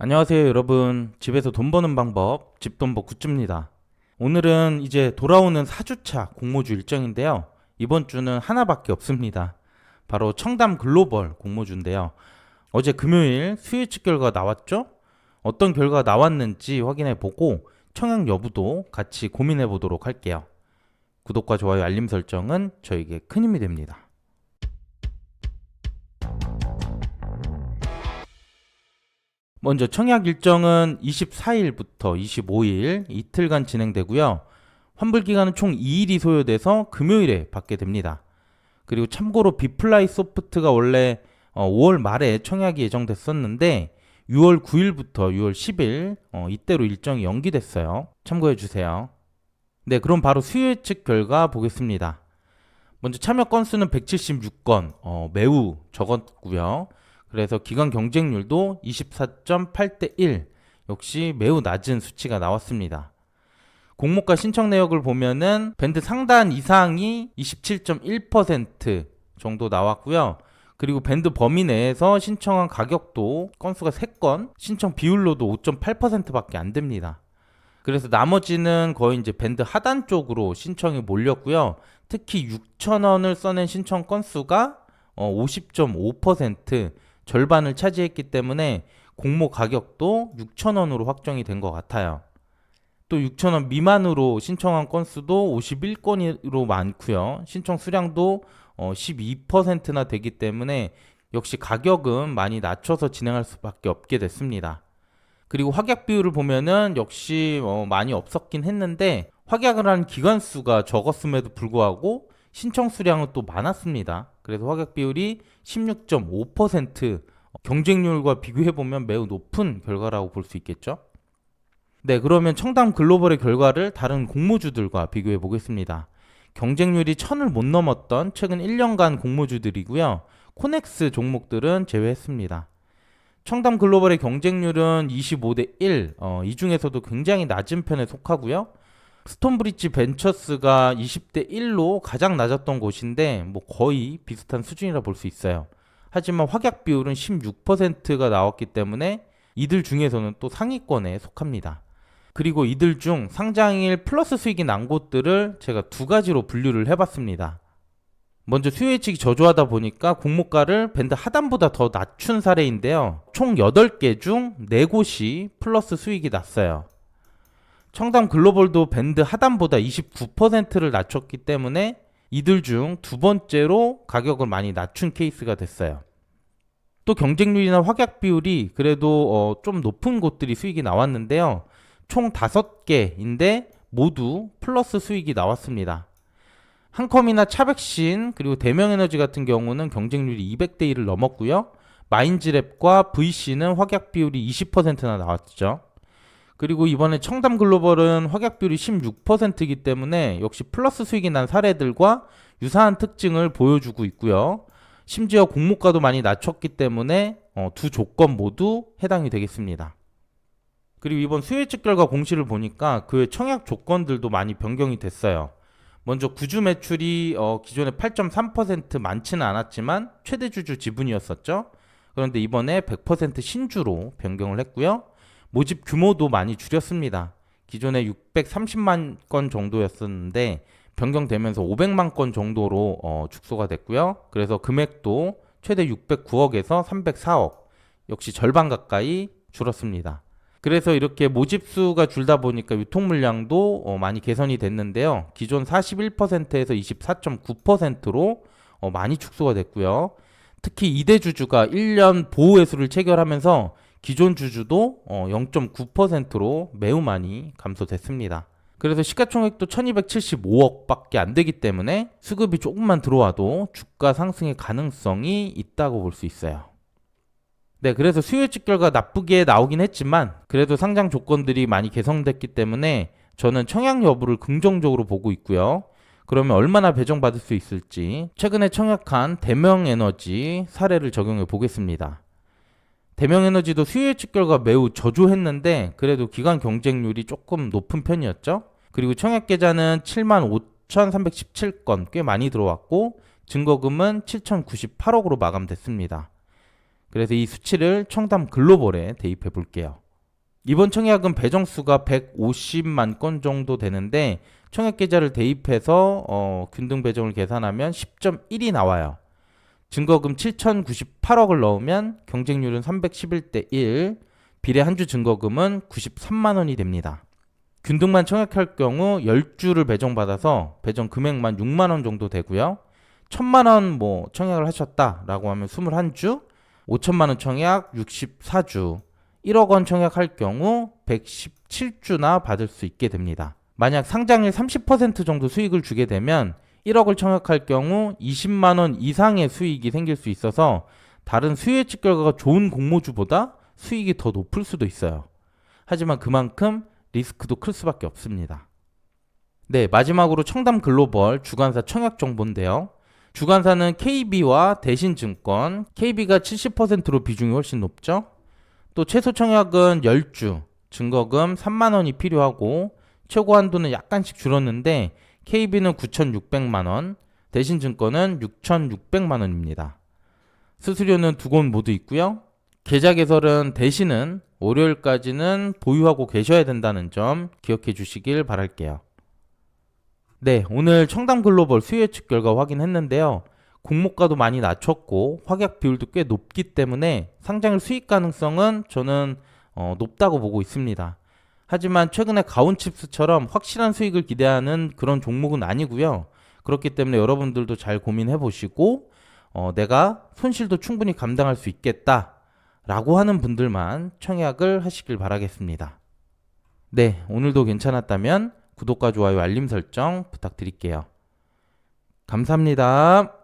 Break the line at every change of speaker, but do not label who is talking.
안녕하세요 여러분. 집에서 돈 버는 방법 집돈버 굿즈입니다. 오늘은 이제 돌아오는 4주차 공모주 일정인데요. 이번 주는 하나밖에 없습니다. 바로 청담 글로벌 공모주인데요. 어제 금요일 수요 측 결과 나왔죠? 어떤 결과가 나왔는지 확인해 보고 청약 여부도 같이 고민해 보도록 할게요. 구독과 좋아요 알림 설정은 저에게 큰 힘이 됩니다. 먼저 청약 일정은 24일부터 25일 이틀간 진행되고요. 환불 기간은 총 2일이 소요돼서 금요일에 받게 됩니다. 그리고 참고로 비플라이 소프트가 원래 5월 말에 청약이 예정됐었는데 6월 9일부터 6월 10일 이때로 일정이 연기됐어요. 참고해 주세요. 네, 그럼 바로 수요 예측 결과 보겠습니다. 먼저 참여 건수는 176건, 매우 적었고요. 그래서 기관 경쟁률도 24.8대 1, 역시 매우 낮은 수치가 나왔습니다. 공모가 신청 내역을 보면은 밴드 상단 이상이 27.1% 정도 나왔고요. 그리고 밴드 범위 내에서 신청한 가격도 건수가 3건, 신청 비율로도 5.8%밖에 안 됩니다. 그래서 나머지는 거의 이제 밴드 하단 쪽으로 신청이 몰렸고요. 특히 6,000원을 써낸 신청 건수가 50.5%, 절반을 차지했기 때문에 공모 가격도 6,000원으로 확정이 된 것 같아요. 또 6,000원 미만으로 신청한 건수도 51건으로 많고요. 신청 수량도 12%나 되기 때문에 역시 가격은 많이 낮춰서 진행할 수밖에 없게 됐습니다. 그리고 확약 비율을 보면은 역시 많이 없었긴 했는데 확약을 한 기관 수가 적었음에도 불구하고 신청 수량은 또 많았습니다. 그래서 확약 비율이 16.5%, 경쟁률과 비교해보면 매우 높은 결과라고 볼 수 있겠죠. 네, 그러면 청담 글로벌의 결과를 다른 공모주들과 비교해 보겠습니다. 경쟁률이 1000을 못 넘었던 최근 1년간 공모주들이고요. 코넥스 종목들은 제외했습니다. 청담 글로벌의 경쟁률은 25대 1, 이 중에서도 굉장히 낮은 편에 속하고요. 스톤브리지 벤처스가 20대 1로 가장 낮았던 곳인데 뭐 거의 비슷한 수준이라 볼 수 있어요. 하지만 확약 비율은 16%가 나왔기 때문에 이들 중에서는 또 상위권에 속합니다. 그리고 이들 중 상장일 플러스 수익이 난 곳들을 제가 두 가지로 분류를 해봤습니다. 먼저 수요 예측이 저조하다 보니까 공모가를 밴드 하단보다 더 낮춘 사례인데요. 총 8개 중 4곳이 플러스 수익이 났어요. 청담 글로벌도 밴드 하단보다 29%를 낮췄기 때문에 이들 중 두 번째로 가격을 많이 낮춘 케이스가 됐어요. 또 경쟁률이나 확약 비율이 그래도 좀 높은 곳들이 수익이 나왔는데요. 총 5개인데 모두 플러스 수익이 나왔습니다. 한컴이나 차백신 그리고 대명에너지 같은 경우는 경쟁률이 200대 1을 넘었고요. 마인즈랩과 VC는 확약 비율이 20%나 나왔죠. 그리고 이번에 청담 글로벌은 확약 비율이 16%이기 때문에 역시 플러스 수익이 난 사례들과 유사한 특징을 보여주고 있고요. 심지어 공모가도 많이 낮췄기 때문에 두 조건 모두 해당이 되겠습니다. 그리고 이번 수요 예측 결과 공시를 보니까 그의 청약 조건들도 많이 변경이 됐어요. 먼저 구주 매출이 기존에 8.3% 많지는 않았지만 최대 주주 지분이었었죠. 그런데 이번에 100% 신주로 변경을 했고요. 모집 규모도 많이 줄였습니다. 기존에 630만 건 정도였었는데 변경되면서 500만 건 정도로 축소가 됐고요. 그래서 금액도 최대 609억에서 304억, 역시 절반 가까이 줄었습니다. 그래서 이렇게 모집수가 줄다 보니까 유통 물량도 많이 개선이 됐는데요. 기존 41%에서 24.9%로 많이 축소가 됐고요. 특히 2대 주주가 1년 보호 회수를 체결하면서 기존 주주도 0.9%로 매우 많이 감소됐습니다. 그래서 시가총액도 1275억밖에 안 되기 때문에 수급이 조금만 들어와도 주가 상승의 가능성이 있다고 볼 수 있어요. 네, 그래서 수요 예측 결과 나쁘게 나오긴 했지만 그래도 상장 조건들이 많이 개선됐기 때문에 저는 청약 여부를 긍정적으로 보고 있고요. 그러면 얼마나 배정받을 수 있을지 최근에 청약한 대명에너지 사례를 적용해 보겠습니다. 대명에너지도 수요 예측 결과 매우 저조했는데 그래도 기관 경쟁률이 조금 높은 편이었죠. 그리고 청약 계좌는 75,317건 꽤 많이 들어왔고 증거금은 7,098억으로 마감됐습니다. 그래서 이 수치를 청담 글로벌에 대입해 볼게요. 이번 청약은 배정수가 150만 건 정도 되는데 청약 계좌를 대입해서 균등 배정을 계산하면 10.1이 나와요. 증거금 7,098억을 넣으면 경쟁률은 311대 1, 비례 한 주 증거금은 93만 원이 됩니다. 균등만 청약할 경우 10주를 배정받아서 배정 금액만 6만 원 정도 되고요. 1,000만 원 청약을 하셨다라고 하면 21주, 5천만 원 청약 64주, 1억 원 청약할 경우 117주나 받을 수 있게 됩니다. 만약 상장일 30% 정도 수익을 주게 되면 1억을 청약할 경우 20만 원 이상의 수익이 생길 수 있어서 다른 수요예측 결과가 좋은 공모주보다 수익이 더 높을 수도 있어요. 하지만 그만큼 리스크도 클 수밖에 없습니다. 네, 마지막으로 청담 글로벌 주관사 청약 정보인데요. 주관사는 KB와 대신증권, KB가 70%로 비중이 훨씬 높죠. 또 최소 청약은 10주, 증거금 3만 원이 필요하고 최고 한도는 약간씩 줄었는데 KB는 9,600만 원, 대신증권은 6,600만 원입니다. 수수료는 두 곳 모두 있고요. 계좌 개설은 대신은 월요일까지는 보유하고 계셔야 된다는 점 기억해 주시길 바랄게요. 네, 오늘 청담 글로벌 수요예측 결과 확인했는데요. 공모가도 많이 낮췄고 확약 비율도 꽤 높기 때문에 상장일 수익 가능성은 저는 높다고 보고 있습니다. 하지만 최근에 가온칩스처럼 확실한 수익을 기대하는 그런 종목은 아니고요. 그렇기 때문에 여러분들도 잘 고민해 보시고 내가 손실도 충분히 감당할 수 있겠다 라고 하는 분들만 청약을 하시길 바라겠습니다. 네, 오늘도 괜찮았다면 구독과 좋아요, 알림 설정 부탁드릴게요. 감사합니다.